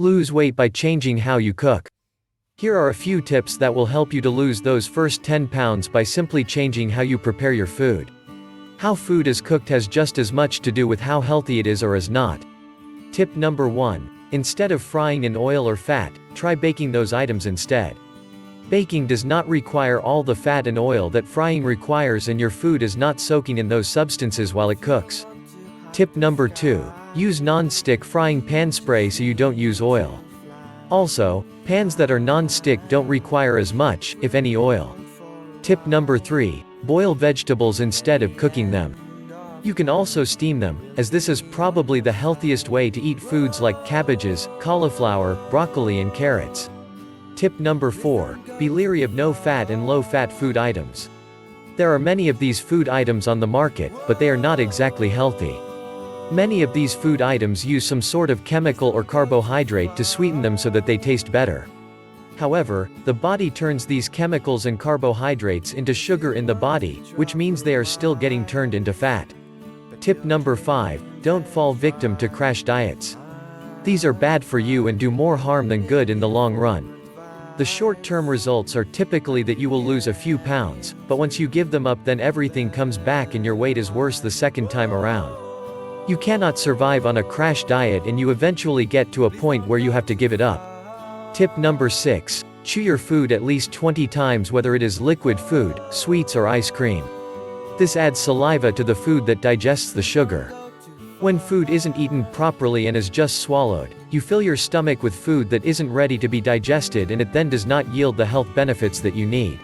Lose weight by changing how you cook. Here are a few tips that will help you to lose those first 10 pounds by simply changing how you prepare your food. How food is cooked has just as much to do with how healthy it is or is not. Tip number 1. Instead of frying in oil or fat, try baking those items instead. Baking does not require all the fat and oil that frying requires, and your food is not soaking in those substances while it cooks. Tip number 2. Use non-stick frying pan spray so you don't use oil. Also, pans that are non-stick don't require as much, if any, oil. Tip number 3. Boil vegetables instead of cooking them. You can also steam them, as this is probably the healthiest way to eat foods like cabbages, cauliflower, broccoli and carrots. Tip number 4. Be leery of no-fat and low-fat food items. There are many of these food items on the market, but they are not exactly healthy. Many of these food items use some sort of chemical or carbohydrate to sweeten them so that they taste better. However, the body turns these chemicals and carbohydrates into sugar in the body, which means they are still getting turned into fat. Tip number 5. Don't fall victim to crash diets. These are bad for you and do more harm than good in the long run. The short-term results are typically that you will lose a few pounds, but once you give them up, then everything comes back and your weight is worse the second time around. You cannot survive on a crash diet and you eventually get to a point where you have to give it up. Tip number 6. Chew your food at least 20 times, whether it is liquid food, sweets or ice cream. This adds saliva to the food that digests the sugar. When food isn't eaten properly and is just swallowed, you fill your stomach with food that isn't ready to be digested, and it then does not yield the health benefits that you need.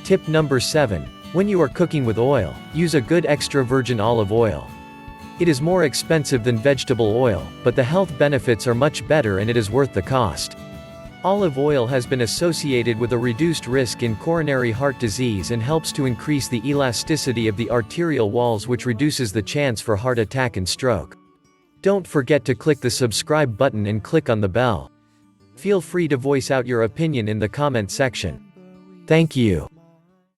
Tip number 7. When you are cooking with oil, use a good extra virgin olive oil. It is more expensive than vegetable oil, but the health benefits are much better and it is worth the cost. Olive oil has been associated with a reduced risk in coronary heart disease and helps to increase the elasticity of the arterial walls, which reduces the chance for heart attack and stroke. Don't forget to click the subscribe button and click on the bell. Feel free to voice out your opinion in the comment section. Thank you.